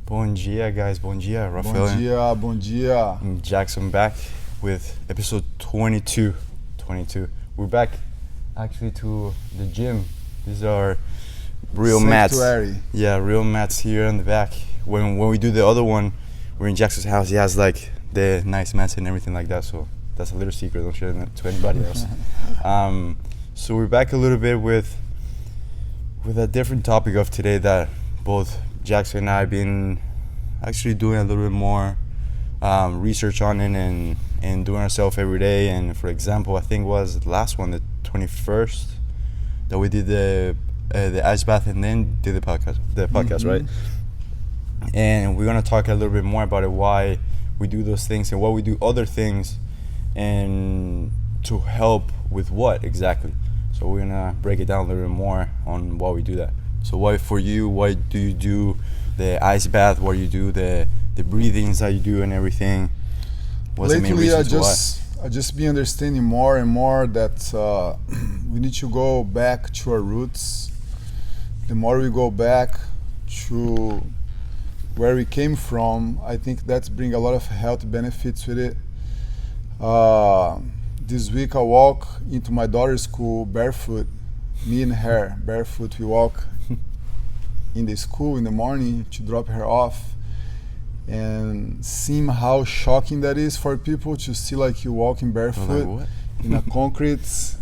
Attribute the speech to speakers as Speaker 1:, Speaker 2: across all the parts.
Speaker 1: Bom dia, guys. Bom dia, Rafael.
Speaker 2: Bom dia.
Speaker 1: And Jackson back with episode 22. We're back actually to the gym. These are real
Speaker 2: Sanctuary.
Speaker 1: mats. Yeah, real mats here in the back. When we do the other one, we're in Jackson's house. He has like the nice mats and everything like that. So that's a little secret. Don't share that to anybody else. So we're back a little bit with a different topic of today that both Jackson and I have been actually doing a little bit more research on it and doing ourselves every day. And for example, I think was the last one, the 21st, that we did the ice bath and then did the podcast, right? And we're gonna talk a little bit more about it, why we do those things and why we do other things, and to help with what exactly. So we're gonna break it down a little bit more on why we do that. So why do you do the ice bath? Why you do the breathings that you do and everything? What's
Speaker 2: Lately,
Speaker 1: the main reasons
Speaker 2: I just been understanding more and more that we need to go back to our roots. The more we go back to where we came from, I think that's bring a lot of health benefits with it. This week I walk into my daughter's school barefoot, me and her barefoot. We walk in the school in the morning to drop her off, and seeing how shocking that is for people to see like you walking barefoot in a concrete,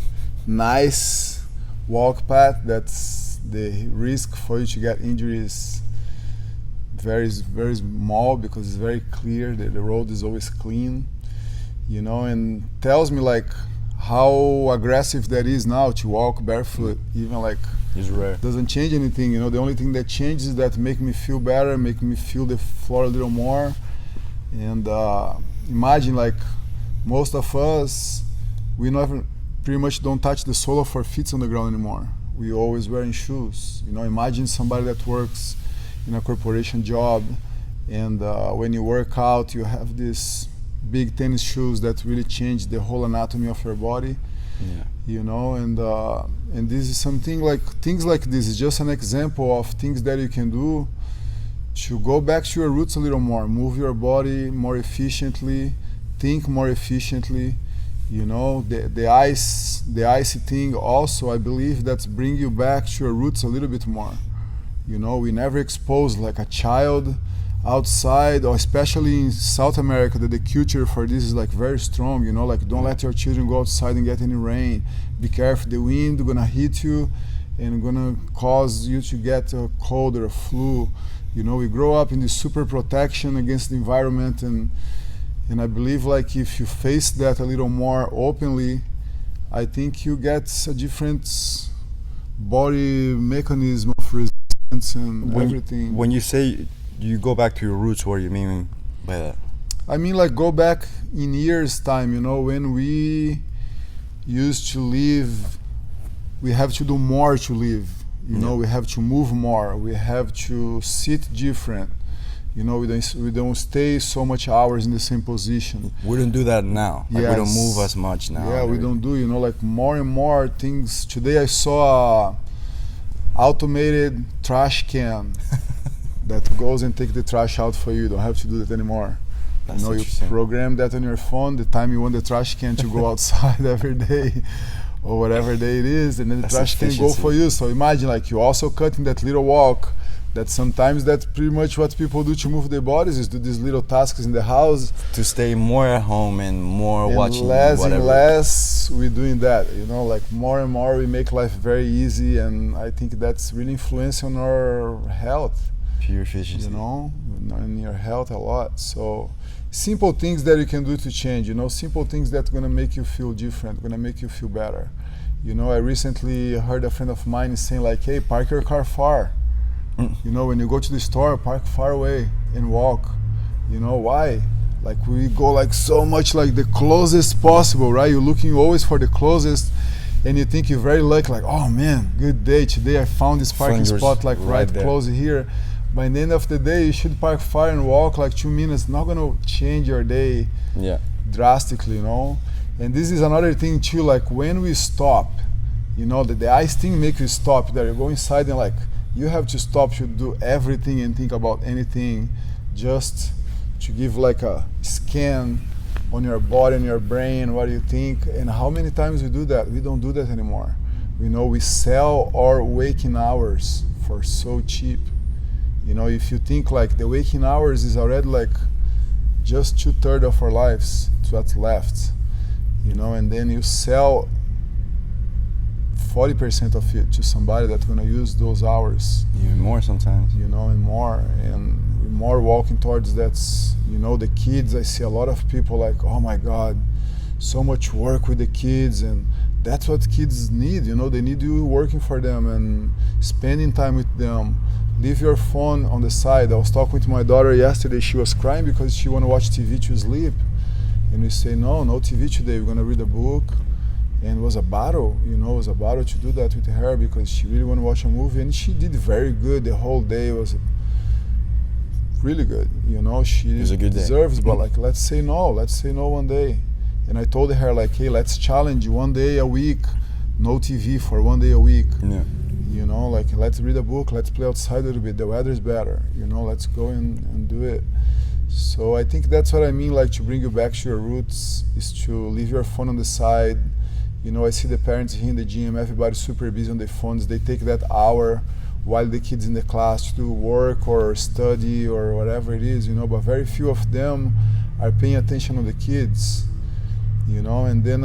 Speaker 2: nice walk path. That's the risk for you to get injuries very, very small because it's very clear that the road is always clean, and tells me like how aggressive that is now to walk barefoot. Even like
Speaker 1: it's rare.
Speaker 2: Doesn't change anything, the only thing that changes is that make me feel better, make me feel the floor a little more. And imagine like most of us, we never pretty much don't touch the sole of our feet on the ground anymore. We always wearing shoes. Imagine somebody that works in a corporation job, and when you work out you have these big tennis shoes that really change the whole anatomy of your body. And this is something like things like this is just an example of things that you can do to go back to your roots a little more, move your body more efficiently, think more efficiently. The icy thing also, I believe that's bring you back to your roots a little bit more. We never exposed like a child outside, or especially in South America, that the culture for this is like very strong. Like don't let your children go outside and get any rain. Be careful, the wind gonna hit you and gonna cause you to get a cold or a flu. We grow up in this super protection against the environment, and I believe like if you face that a little more openly, I think you get a different body mechanism of resistance and everything.
Speaker 1: When you say you go back to your roots, what do you mean by that?
Speaker 2: I mean like go back in years time, when we used to live, we have to do more to live. We have to move more, we have to sit different. We don't stay so much hours in the same position.
Speaker 1: We don't do that now. Like we don't move as much now.
Speaker 2: Yeah, we don't do, like more and more things. Today I saw a automated trash can that goes and take the trash out for you. You don't have to do that anymore.
Speaker 1: That's
Speaker 2: you program that on your phone, the time you want the trash can to go outside every day or whatever day it is, and then the trash can go for you. So imagine like you also cutting that little walk, that sometimes that's pretty much what people do to move their bodies, is do these little tasks in the house.
Speaker 1: To stay more at home and more
Speaker 2: and
Speaker 1: watching
Speaker 2: less
Speaker 1: whatever.
Speaker 2: And less we're doing that, like more and more we make life very easy, and I think that's really influencing on our health.
Speaker 1: Pure efficiency.
Speaker 2: In your health a lot. So simple things that you can do to change, simple things that are gonna make you feel different, gonna make you feel better. I recently heard a friend of mine saying like, hey, park your car far. When you go to the store, park far away and walk. Why? Like we go like so much like the closest possible, right? You're looking always for the closest, and you think you're very lucky, like, oh man, good day, today I found this parking spot like right close here. By the end of the day, you should park far and walk like 2 minutes. Not gonna change your day drastically, And this is another thing too, like when we stop, that the ice thing makes you stop. That you go inside and like you have to stop to do everything and think about anything, just to give like a scan on your body and your brain, what do you think. And how many times we do that? We don't do that anymore. We sell our waking hours for so cheap. If you think like the waking hours is already like just 2/3 of our lives, it's what's left, and then you sell 40% of it to somebody that's gonna use those hours.
Speaker 1: Even more sometimes.
Speaker 2: And more walking towards that's, the kids. I see a lot of people like, oh my God, so much work with the kids, and that's what kids need. They need you working for them and spending time with them. Leave your phone on the side. I was talking with my daughter yesterday. She was crying because she want to watch TV to sleep, and we say no TV today. We're gonna read a book. And it was a battle, it was a battle to do that with her because she really want to watch a movie, and she did very good. The whole day was really good, She
Speaker 1: it was a good
Speaker 2: deserves,
Speaker 1: day.
Speaker 2: But like, let's say no one day. And I told her like, hey, let's challenge one day a week, no TV for one day a week.
Speaker 1: Yeah.
Speaker 2: Like, let's read a book, let's play outside a little bit. The weather's better, let's go and do it. So I think that's what I mean, like to bring you back to your roots is to leave your phone on the side. I see the parents here in the gym, everybody's super busy on their phones. They take that hour while the kids in the class to do work or study or whatever it is, but very few of them are paying attention on the kids, and then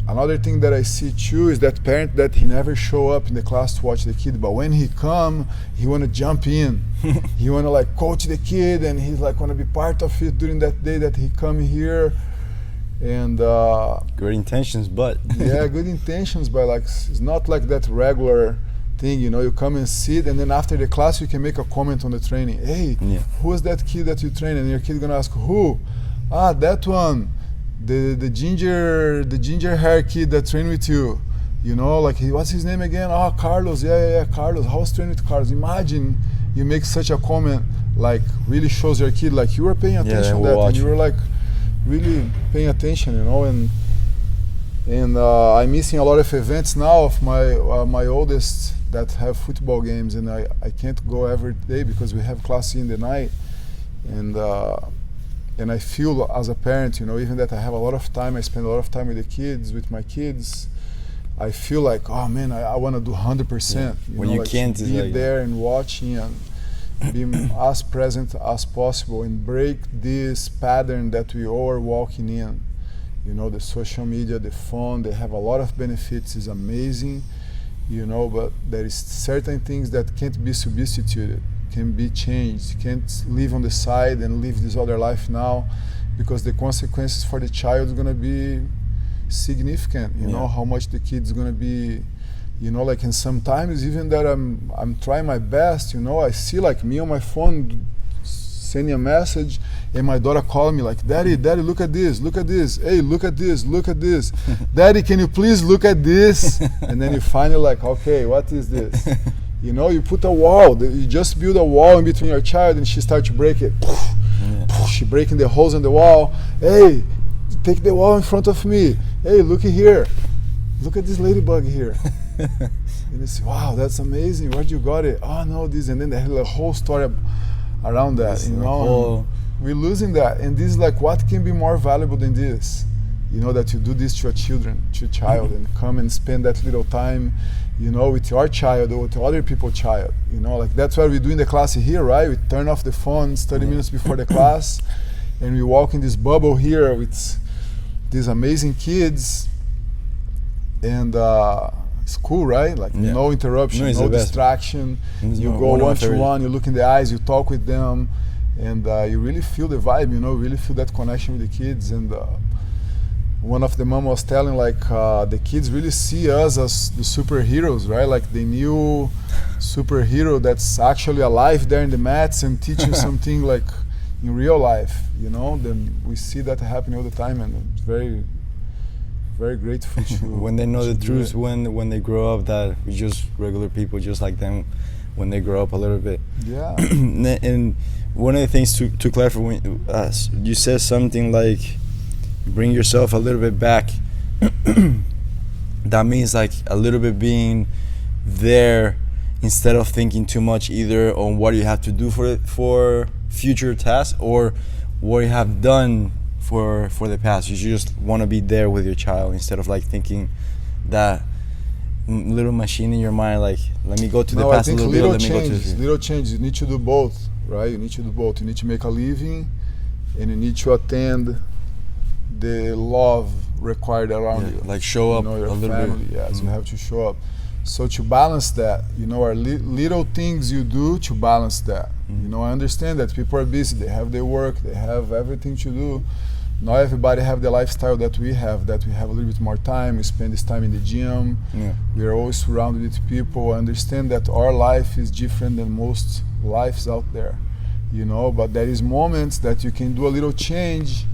Speaker 2: another thing that I see too is that parent that he never show up in the class to watch the kid, but when he come, he want to jump in. He want to like coach the kid, and he's like want to be part of it during that day that he come here. And
Speaker 1: good intentions, but
Speaker 2: yeah, good intentions, but like it's not like that regular thing. You come and sit, and then after the class you can make a comment on the training. Hey, who was that kid that you trained? And your kid gonna ask, who? That one, the ginger hair kid that trained with you. Like, what's his name again? Carlos. Yeah, Carlos. How was training with Carlos? Imagine you make such a comment, like really shows your kid like you were paying attention to that, and you were like really paying attention, and I'm missing a lot of events now of my oldest that have football games, and I can't go every day because we have class in the night, and I feel as a parent, even that I have a lot of time, I spend a lot of time with my kids, I feel like, oh man, I want to do 100%.
Speaker 1: When you
Speaker 2: like
Speaker 1: can't
Speaker 2: be there and watching and be as present as possible and break this pattern that we all are walking in. The social media, the phone, they have a lot of benefits, it's amazing, but there is certain things that can't be substituted, can be changed, can't live on the side and live this other life now, because the consequences for the child is going to be significant, how much the kid's going to be, like, and sometimes even that I'm trying my best, I see like me on my phone sending a message and my daughter calling me like, Daddy, look at this, hey, look at this, Daddy, can you please look at this? And then you finally like, okay, what is this? You put a wall, you just build a wall in between your child and she starts to break it. She breaking the holes in the wall. Hey, take the wall in front of me. Hey, look here. Look at this ladybug here. And you say, wow, that's amazing. Where'd you got it? Oh, no, this. And then they have a whole story around that, We're losing that. And this is like, what can be more valuable than this? That you do this to your child, and come and spend that little time, with your child or with other people's child. Like that's what we do in the class here, right? We turn off the phones 30 minutes before the class, and we walk in this bubble here with these amazing kids, and it's cool, right? Like no interruption, no distraction. You go one-to-one, you look in the eyes, you talk with them, and you really feel the vibe, really feel that connection with the kids. And one of the mom was telling like the kids really see us as the superheroes, right? Like the new superhero that's actually alive there in the mats and teaching something like in real life, Then we see that happening all the time, and it's very, very grateful to
Speaker 1: when they know the truth, when they grow up, that we're just regular people just like them when they grow up a little bit.
Speaker 2: Yeah.
Speaker 1: And one of the things to clarify, when you said something like bring yourself a little bit back. That means like a little bit being there instead of thinking too much either on what you have to do for future tasks or what you have done for the past. You just want to be there with your child instead of like thinking that little machine in your mind, like, let me go to the past a little bit, let me go to
Speaker 2: little changes. You need to do both, right? You need to do both. You need to make a living, and you need to attend the love required around you.
Speaker 1: Like show up
Speaker 2: your
Speaker 1: a little
Speaker 2: family,
Speaker 1: bit.
Speaker 2: Yes, you have to show up. So to balance that, are little things you do to balance that. I understand that people are busy, they have their work, they have everything to do. Not everybody have the lifestyle that we have a little bit more time. We spend this time in the gym. We are always surrounded with people. I understand that our life is different than most lives out there, but there is moments that you can do a little change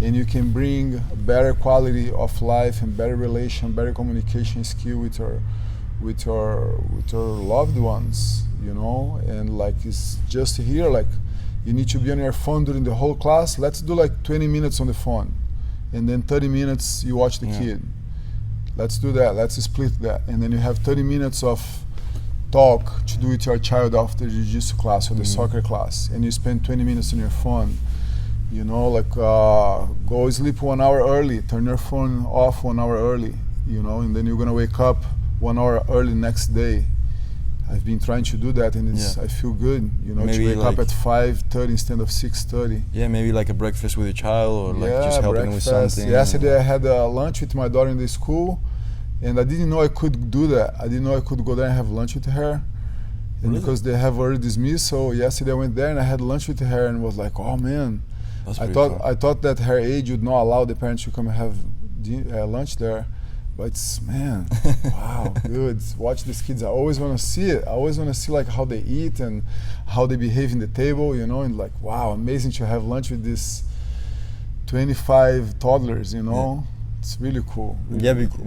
Speaker 2: and you can bring a better quality of life and better relation, better communication skill with your loved ones, and like it's just here, like you need to be on your phone during the whole class. Let's do like 20 minutes on the phone, and then 30 minutes you watch the kid. Let's do that. Let's split that, and then you have 30 minutes of talk to do with your child after the Jitsu class or the soccer class, and you spend 20 minutes on your phone. Go sleep 1 hour early, turn your phone off 1 hour early, and then you're gonna wake up 1 hour early next day. I've been trying to do that, and I feel good, maybe to wake up at 5:30 instead of 6:30.
Speaker 1: Yeah, maybe like a breakfast with your child, or like just helping with something.
Speaker 2: Yesterday I had lunch with my daughter in the school, and I didn't know I could do that. I didn't know I could go there and have lunch with her. And
Speaker 1: really?
Speaker 2: Because they have already dismissed, so yesterday I went there and I had lunch with her and was like, oh man. I thought that her age would not allow the parents to come and have lunch there. But it's, man, wow, good. Watch these kids. I always want to see it. I always want to see like how they eat and how they behave in the table, and like, wow, amazing to have lunch with these 25 toddlers, It's really cool. Really
Speaker 1: cool.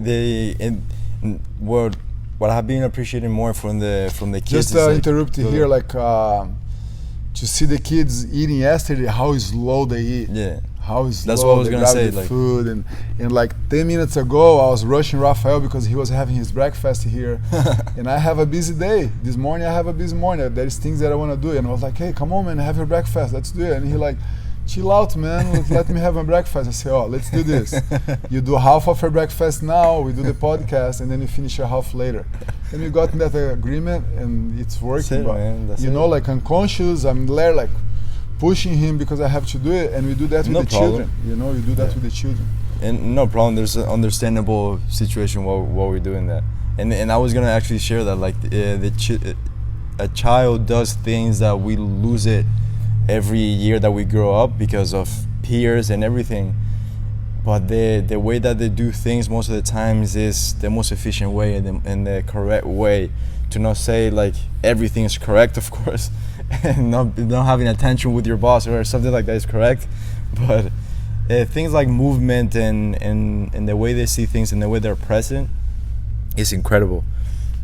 Speaker 1: What I've been appreciating more from the kids.
Speaker 2: Just to interrupt you here, like to see the kids eating yesterday, how slow they eat.
Speaker 1: Yeah.
Speaker 2: How slow
Speaker 1: that's what I was gonna say.
Speaker 2: Like food and like 10 minutes ago, I was rushing Rafael because he was having his breakfast here, and I have a busy day. This morning I have a busy morning. There's things that I want to do, and I was like, hey, come on, man, have your breakfast. Let's do it. And he like, chill out, man. Let me have my breakfast. I say, oh, let's do this. You do half of your breakfast now. We do the podcast, and then you finish your half later. And we got in that agreement, and it's working.
Speaker 1: That's it,
Speaker 2: but like unconscious, I'm there like pushing him because I have to do it, and we do that with the children. You do that with the children.
Speaker 1: And no problem. There's an understandable situation while we're doing that. And I was gonna actually share that, like a child does things that we lose it every year that we grow up because of peers and everything. But the way that they do things most of the times is the most efficient way and the correct way. To not say like everything is correct, of course, and not having attention with your boss or something like that is correct, but things like movement and the way they see things and the way they're present is incredible.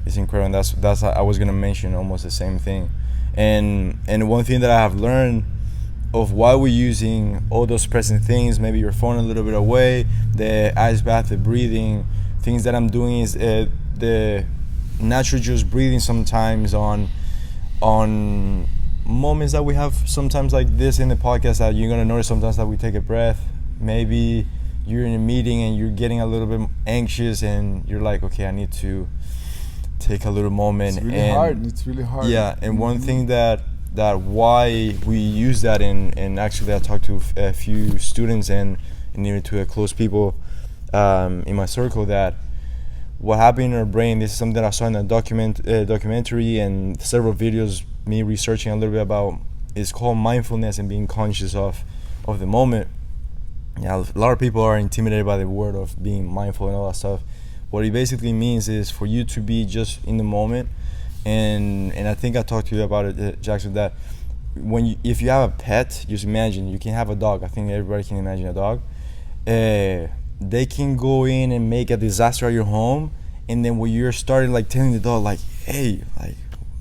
Speaker 1: It's incredible. And that's I was gonna mention almost the same thing. And one thing that I have learned of why we're using all those present things, maybe your phone a little bit away, the ice bath, the breathing, things that I'm doing is the natural just breathing sometimes on moments that we have sometimes like this in the podcast, that you're gonna notice sometimes that we take a breath. Maybe you're in a meeting and you're getting a little bit anxious and you're like, okay, I need to take a little moment.
Speaker 2: It's really hard.
Speaker 1: Yeah, and one thing that why we use that, and actually I talked to a few students and even to close people in my circle, that what happened in our brain, this is something that I saw in a documentary and several videos, me researching a little bit about, it's called mindfulness and being conscious of the moment. Yeah, a lot of people are intimidated by the word of being mindful and all that stuff. What it basically means is for you to be just in the moment, and I think I talked to you about it, Jackson, that if you have a pet, just imagine, you can have a dog. I think everybody can imagine a dog. They can go in and make a disaster at your home, and then when you're starting like telling the dog like, hey, like,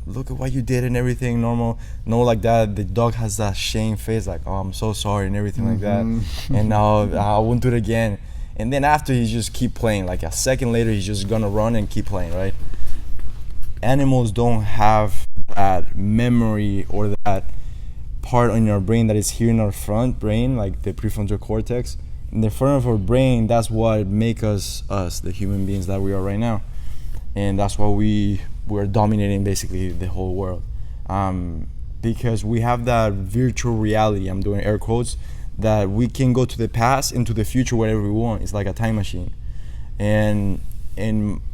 Speaker 1: look at what you did and everything, normal, no, like that, the dog has that shame face like, oh, I'm so sorry and everything like that, and now I won't do it again. And then after, he just keep playing, like a second later he's just gonna run and keep playing, right? animals don't have that memory or that part in our brain that is here in our front brain, like the prefrontal cortex. In the front of our brain, that's what make us the human beings that we are right now, and that's why we're dominating basically the whole world, because we have that virtual reality, I'm doing air quotes, that we can go to the past and to the future wherever we want. It's like a time machine, and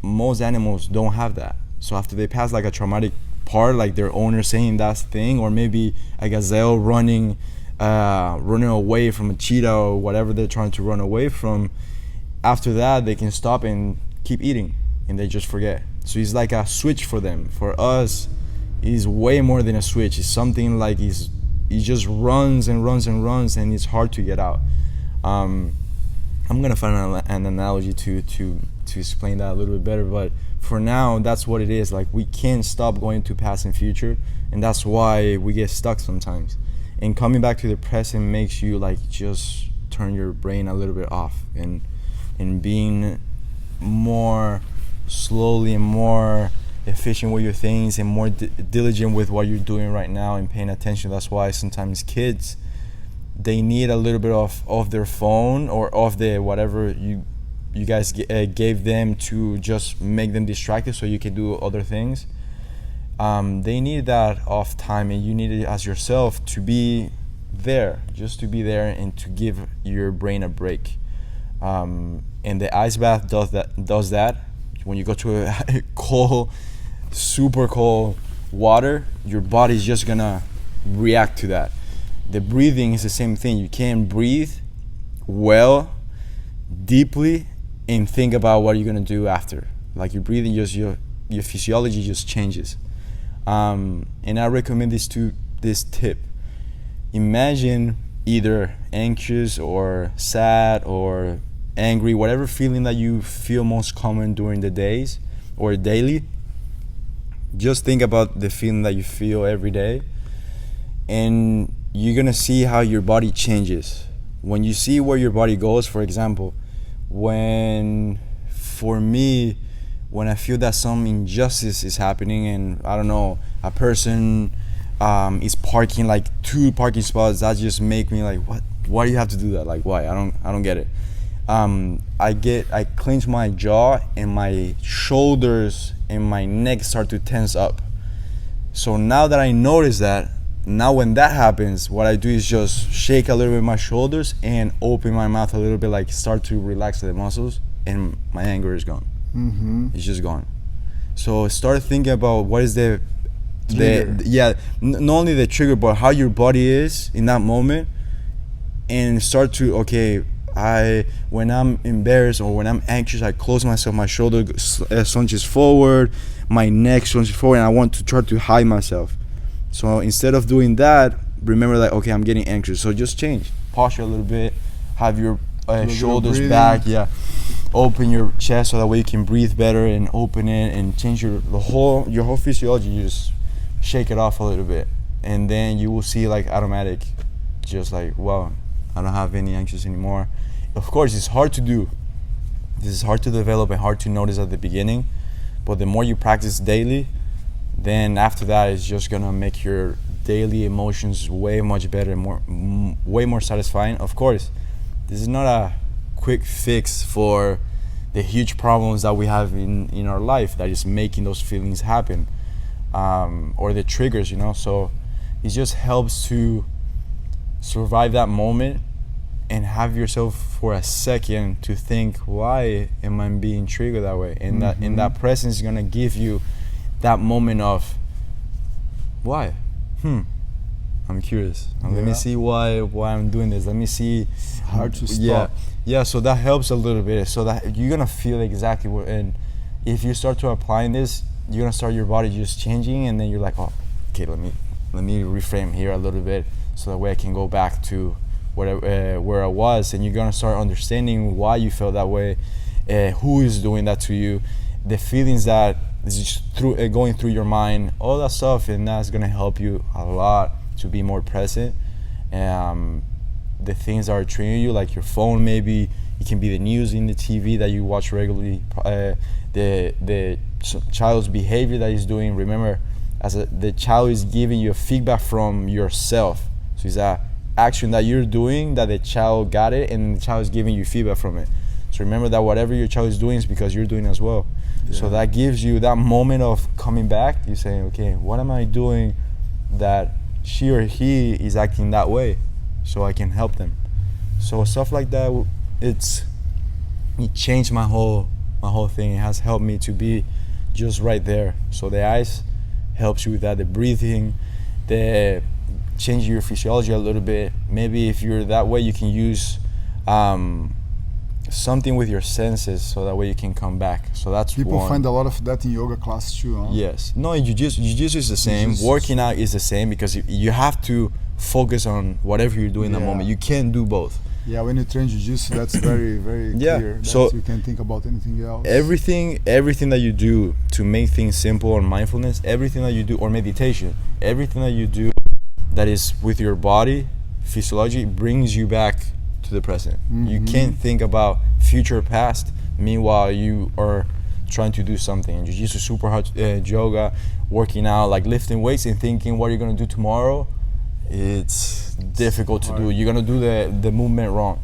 Speaker 1: most animals don't have that. So after they pass like a traumatic part, like their owner saying that thing, or maybe a gazelle running away from a cheetah or whatever they're trying to run away from, after that they can stop and keep eating, and they just forget. So it's like a switch for them. For us, it's way more than a switch. It's something like it just runs and runs and runs, and it's hard to get out. I'm gonna find an analogy to explain that a little bit better, but for now, that's what it is. Like, we can't stop going to past and future, and that's why we get stuck sometimes. And coming back to the present makes you like just turn your brain a little bit off, and being more slowly and more efficient with your things, and more diligent with what you're doing right now, and paying attention. That's why sometimes kids, they need a little bit of their phone or of the whatever you guys gave them to just make them distracted so you can do other things. They need that off time, and you need it as yourself to be there, just to be there, and to give your brain a break. And the ice bath does that. When you go to a cold, super cold water, your body's just gonna react to that. The breathing is the same thing. You can't breathe well, deeply, and think about what you're gonna do after. Like, your breathing, just your physiology just changes. And I recommend this tip. Imagine either anxious or sad or angry, whatever feeling that you feel most common during the days or daily. Just think about the feeling that you feel every day, and you're gonna see how your body changes. When you see where your body goes, for example, for me, when I feel that some injustice is happening, and I don't know, a person is parking like 2 parking spots, that just make me like, why do you have to do that? Like, why? I don't get it. I clench my jaw, and my shoulders and my neck start to tense up. So now that I notice that, now when that happens, what I do is just shake a little bit my shoulders and open my mouth a little bit, like start to relax the muscles, and my anger is gone. Mm-hmm. It's just gone. So start thinking about what is not only the trigger, but how your body is in that moment, and start to, okay, when I'm embarrassed or when I'm anxious, I close myself, my shoulder slunches forward, my neck slunches forward, and I want to try to hide myself. So instead of doing that, remember that, okay, I'm getting anxious, so just change posture a little bit, have your shoulders back, open your chest so that way you can breathe better, and open it, and change your whole physiology. You just shake it off a little bit, and then you will see, like, automatic, just like, wow, I don't have any anxious anymore. Of course, it's hard to do. This is hard to develop and hard to notice at the beginning, but the more you practice daily, then after that, it's just gonna make your daily emotions way much better and way more satisfying. Of course, this is not a quick fix for the huge problems that we have in our life that is making those feelings happen, or the triggers, so it just helps to survive that moment and have yourself for a second to think, why am I being triggered that way? And that presence is gonna give you that moment of, why? I'm curious. Let me see why I'm doing this. Let me see.
Speaker 2: Hard to stop.
Speaker 1: Yeah. So that helps a little bit. So that you're gonna feel exactly what. And if you start to applying this, you're gonna start your body just changing, and then you're like, oh, okay, let me reframe here a little bit, so that way I can go back to where I was, and you're gonna start understanding why you felt that way, who is doing that to you, the feelings that is just going through your mind, all that stuff, and that's gonna help you a lot to be more present. The things that are triggering you, like your phone, maybe it can be the news in the TV that you watch regularly, the child's behavior that he's doing, remember, the child is giving you feedback from yourself. So it's a action that you're doing that the child got it, and the child is giving you feedback from it. So remember that whatever your child is doing is because you're doing as well. Yeah. So that gives you that moment of coming back. You're saying, okay, what am I doing that she or he is acting that way, so I can help them. So stuff like that, it changed my whole thing. It has helped me to be just right there. So the eyes helps you with that, the breathing, the change your physiology a little bit. Maybe if you're that way, you can use something with your senses, so that way you can come back. So that's
Speaker 2: people
Speaker 1: one.
Speaker 2: Find a lot of that in yoga class too, huh?
Speaker 1: Yes. No, jiu-jitsu is the same. Working out is the same, because you have to focus on whatever you're doing in that moment. You can't do both.
Speaker 2: Yeah, when you train jiu-jitsu, that's very, very clear. So you can't think about anything else.
Speaker 1: Everything that you do to make things simple, or mindfulness, everything that you do, or meditation, everything that you do that is with your body, physiology, brings you back to the present. Mm-hmm. You can't think about future, past, meanwhile you are trying to do something. Jiu-jitsu, super hard, yoga, working out, like lifting weights and thinking what you're going to do tomorrow, it's difficult to do. You're going to do the movement wrong.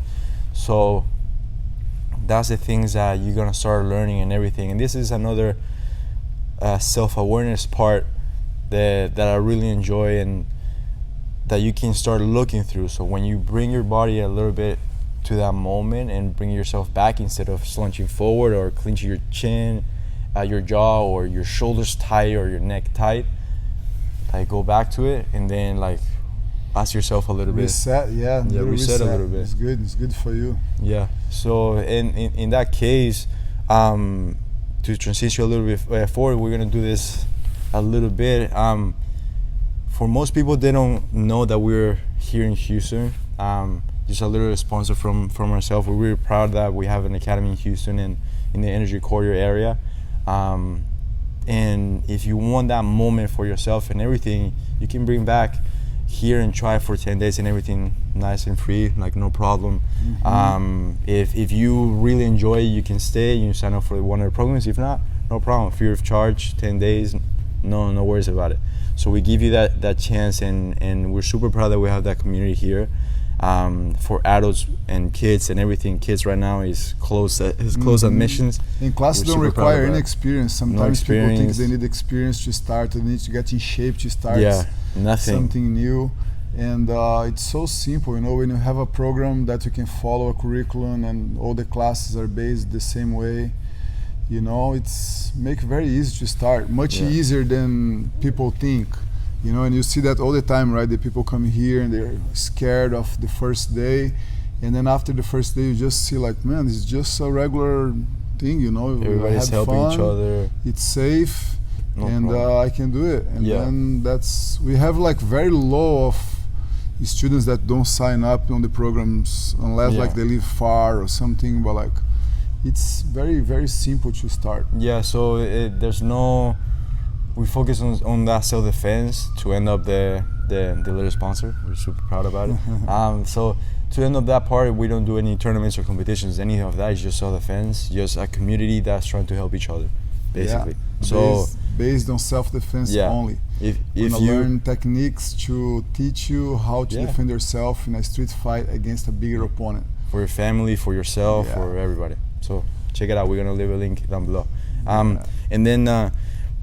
Speaker 1: So that's the things that you're going to start learning and everything. And this is another self-awareness part that I really enjoy, and that you can start looking through. So when you bring your body a little bit to that moment and bring yourself back, instead of slouching forward or clenching your chin, your jaw, or your shoulders tight or your neck tight, like go back to it, and then like ask yourself a little
Speaker 2: reset,
Speaker 1: bit. Reset a little bit.
Speaker 2: It's good for you.
Speaker 1: Yeah. So in that case, to transition a little bit forward, we're gonna do this a little bit. For most people, they don't know that we're here in Houston. Just a little sponsor from ourselves. We're really proud that we have an academy in Houston and in the Energy Corridor area. And if you want that moment for yourself and everything, you can bring back here and try for 10 days and everything nice and free, like no problem. Mm-hmm. If you really enjoy it, you can stay. You sign up for one of the programs. If not, no problem. Free of charge, 10 days, no worries about it. So we give you that chance, and we're super proud that we have that community here. For adults and kids and everything. Kids right now is closed admissions.
Speaker 2: And classes don't require any experience. Sometimes people think they need experience to start, they need to get in shape to start something new. And it's so simple, when you have a program that you can follow a curriculum and all the classes are based the same way, it's make very easy to start, much easier than people think. And you see that all the time, right? The people come here and they're scared of the first day, and then after the first day you just see like, man, it's just a regular thing,
Speaker 1: Everybody's helping each other.
Speaker 2: It's safe, I can do it. And then we have like very low of students that don't sign up on the programs unless like they live far or something, but like it's very, very simple to start. Yeah, so we focus on that self-defense to end up the little sponsor. We're super proud about it. So to end up that part, we don't do any tournaments or competitions, any of that. It's just self-defense, just a community that's trying to help each other, basically. Yeah. So based on self-defense only. If you learn techniques to teach you how to defend yourself in a street fight against a bigger opponent.
Speaker 1: For your family, for yourself, for everybody. So check it out. We're gonna leave a link down below. And then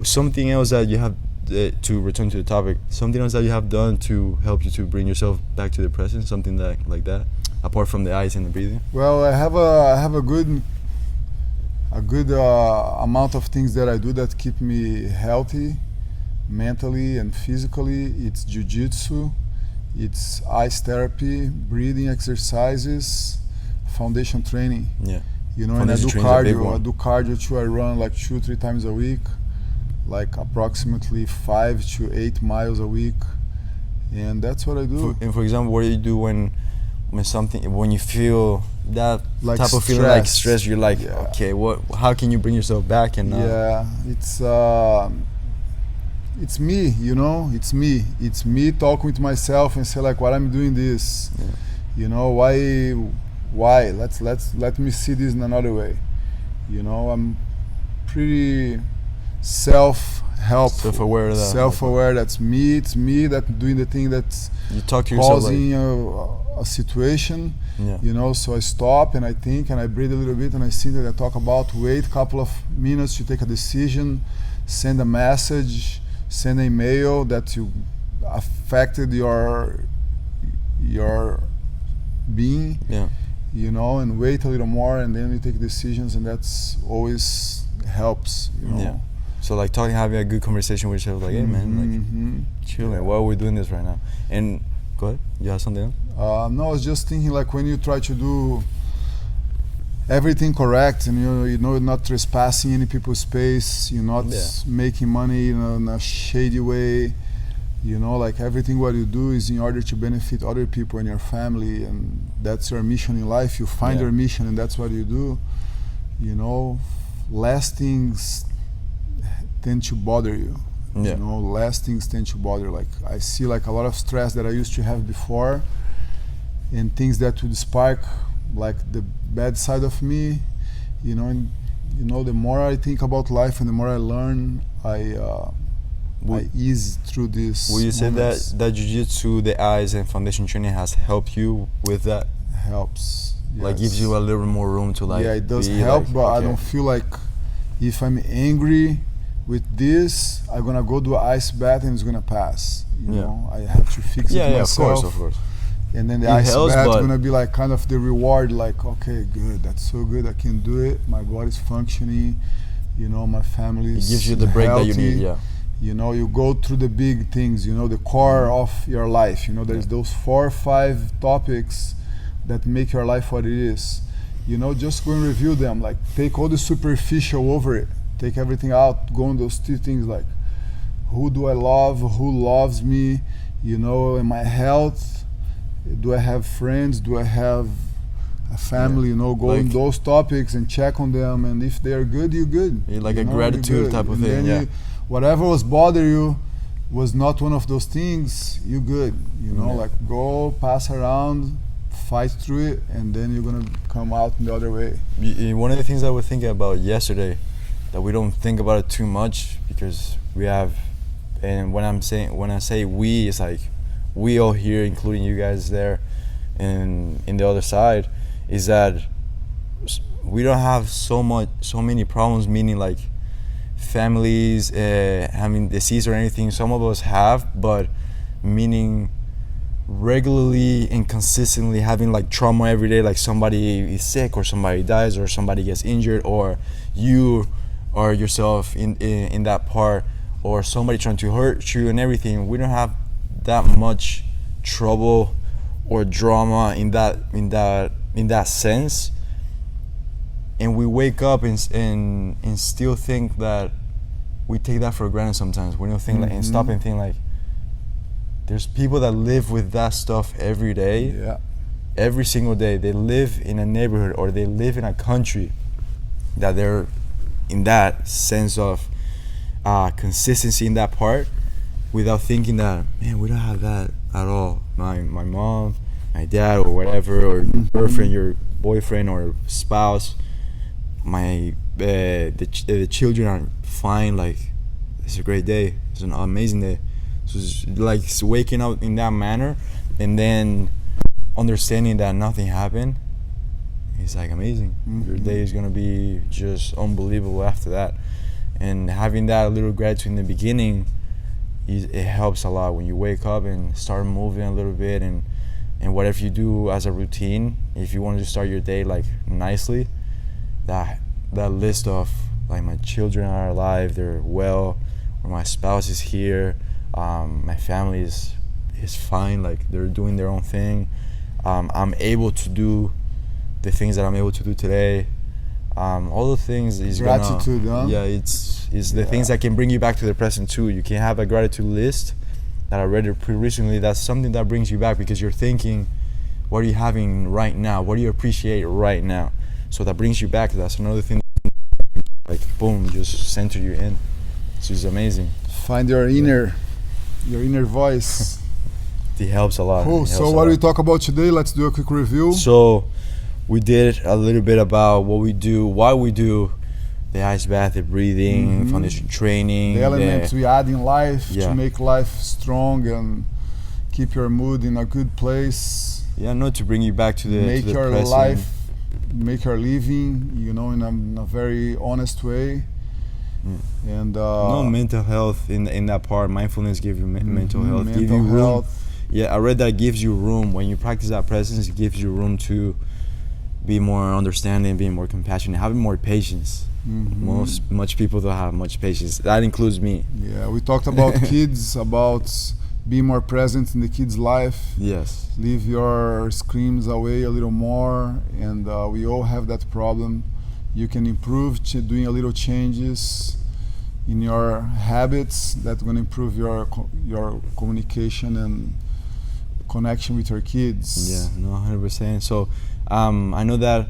Speaker 1: something else that you have, to return to the topic, something else that you have done to help you to bring yourself back to the present, something like that, apart from the eyes and the breathing?
Speaker 2: Well, I have a good amount of things that I do that keep me healthy, mentally and physically. It's jiu-jitsu, it's ice therapy, breathing exercises, foundation training. Yeah. And I do cardio. I do cardio too. I run like 2-3 times a week, like approximately 5 to 8 miles a week, and that's what I do.
Speaker 1: For example, what do you do when you feel that
Speaker 2: like
Speaker 1: type of feeling, like stress? You're like, okay, how can you bring yourself back? And it's me, it's me talking with myself and say like, what I'm doing this, why? Let me see this in another way. I'm pretty
Speaker 2: self-help,
Speaker 1: Self-aware of that.
Speaker 2: self-aware. That's me. It's me that doing the thing that's
Speaker 1: You talk to yourself
Speaker 2: causing
Speaker 1: like,
Speaker 2: a situation.
Speaker 1: yeah.
Speaker 2: You know, so I stop and I think and I breathe a little bit and I see that I talk about, wait a couple of minutes to take a decision, send a message, send an email that you affected your being,
Speaker 1: Yeah.
Speaker 2: you know, and wait a little more and then you take decisions, and that's always helps, you know.
Speaker 1: Yeah. So like having a good conversation with yourself, like, hey man, like chill, man. Why are we doing this right now? And go ahead. You have something else?
Speaker 2: No, I was just thinking, like, when you try to do everything correct and you know you're not trespassing any people's space, you're not making money, you know, in a shady way, you know, like everything what you do is in order to benefit other people and your family, and that's your mission in life. You find your mission and that's what you do, you know. Less things tend to bother you. You know, less things tend to bother. Like I see like a lot of stress that I used to have before, and things that would spark like the bad side of me, you know. And you know, the more I think about life and the more I learn, I ease through this.
Speaker 1: Will you say that jiu-jitsu, the eyes and foundation training has helped you with that?
Speaker 2: Helps. Yes.
Speaker 1: Like gives you a little more room to like.
Speaker 2: Yeah, it does help, like, but I don't feel like if I'm angry with this, I'm gonna go do an ice bath and it's gonna pass. You know, I have to fix it myself.
Speaker 1: Of course.
Speaker 2: And then the ice bath is gonna be like kind of the reward, like, okay, good, that's so good, I can do it, my body's functioning, you know, my family's
Speaker 1: It gives you the break
Speaker 2: healthy.
Speaker 1: that you need,
Speaker 2: You know, you go through the big things, you know, the core of your life, you know, there's those 4 or 5 topics that make your life what it is. You know, just go and review them, like take all the superficial over it, take everything out, go on those 2 things, like who do I love, who loves me, you know, and my health, do I have friends, do I have a family, you know, go like, on those topics and check on them, and if they're good, you're good.
Speaker 1: Like a gratitude type of thing,
Speaker 2: you, whatever was bother you was not one of those things, you're good, you know, like go, pass around, fight through it, and then you're gonna come out in the other way.
Speaker 1: One of the things I was thinking about yesterday, that we don't think about it too much because we have, and when I say we, it's like we all here, including you guys there, and in the other side, is that we don't have so many problems. Meaning like families having disease or anything. Some of us have, but meaning regularly and consistently having like trauma every day, like somebody is sick or somebody dies or somebody gets injured or you or yourself in that part, or somebody trying to hurt you and everything. We don't have that much trouble or drama in that sense, and we wake up and still think that we take that for granted sometimes. We don't think like, and stop and think like, there's people that live with that stuff every day, every single day. They live in a neighborhood or they live in a country that they're in that sense of consistency in that part, without thinking that, man, we don't have that at all. My mom, my dad, or whatever, or your girlfriend, your boyfriend or spouse, the children are fine. Like, it's a great day. It's an amazing day. So it's like waking up in that manner and then understanding that nothing happened. It's like amazing. Your day is gonna be just unbelievable after that. And having that little gratitude in the beginning, it helps a lot when you wake up and start moving a little bit, and whatever you do as a routine, if you want to start your day like nicely, that list of like, my children are alive, they're well, or my spouse is here, my family is fine, like they're doing their own thing, I'm able to do the things that I'm able to do today. All the things is
Speaker 2: gratitude,
Speaker 1: it's the things that can bring you back to the present too. You can have a gratitude list that I read it pretty recently. That's something that brings you back because you're thinking, what are you having right now? What do you appreciate right now? So that brings you back. That's another thing, like boom, just center you in. So it's amazing.
Speaker 2: Find your inner voice.
Speaker 1: It helps a lot.
Speaker 2: Cool. So what do we talk about today? Let's do a quick review.
Speaker 1: So we did a little bit about what we do, why we do, the ice bath, the breathing, foundation training,
Speaker 2: the elements we add in life
Speaker 1: Yeah.
Speaker 2: to make life strong and keep your mood in a good place.
Speaker 1: yeah, no, to bring you back to the
Speaker 2: Make
Speaker 1: to the
Speaker 2: your
Speaker 1: present.
Speaker 2: life, make your living, you know, in a very honest way. And
Speaker 1: No, mental health in that part. Mindfulness gives you mental health.
Speaker 2: mental
Speaker 1: Give you room.
Speaker 2: health.
Speaker 1: Yeah, I read that it gives you room. When you practice that presence, it gives you room to be more understanding, being more compassionate, having more patience. Much people don't have much patience. That includes me.
Speaker 2: Yeah, we talked about kids, about being more present in the kids' life.
Speaker 1: Yes.
Speaker 2: Leave your screens away a little more, and we all have that problem. You can improve doing a little changes in your habits that's going to improve your communication and connection with your kids.
Speaker 1: Yeah, no, 100%. So I know that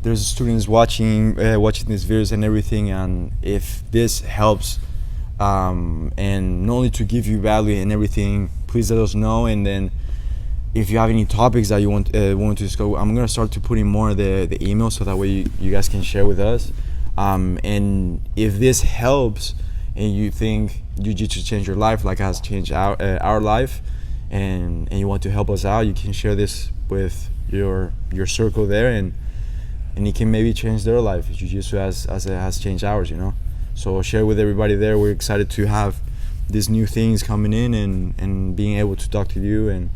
Speaker 1: there's students watching these videos and everything, and if this helps, and not only to give you value and everything, please let us know. And then if you have any topics that you want to discuss, I'm gonna start to put in more of the email, so that way you guys can share with us. And if this helps and you think Jiu-Jitsu changed your life like it has changed our life, and you want to help us out, you can share this with your circle there, and it can maybe change their life. Jiu-Jitsu as it has changed ours, you know. So share with everybody there. We're excited to have these new things coming in, and being able to talk to you, and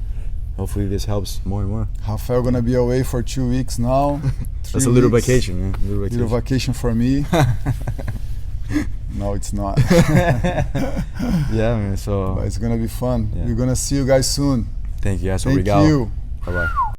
Speaker 1: hopefully this helps more and more.
Speaker 2: Rafael gonna be away for 2 weeks now.
Speaker 1: That's a little vacation, man.
Speaker 2: Little vacation for me. No, it's not.
Speaker 1: Yeah, man. So
Speaker 2: But it's gonna be fun.
Speaker 1: Yeah.
Speaker 2: We're gonna see you guys soon.
Speaker 1: thank you guys.
Speaker 2: Thank
Speaker 1: Obrigado.
Speaker 2: you.
Speaker 1: Bye bye.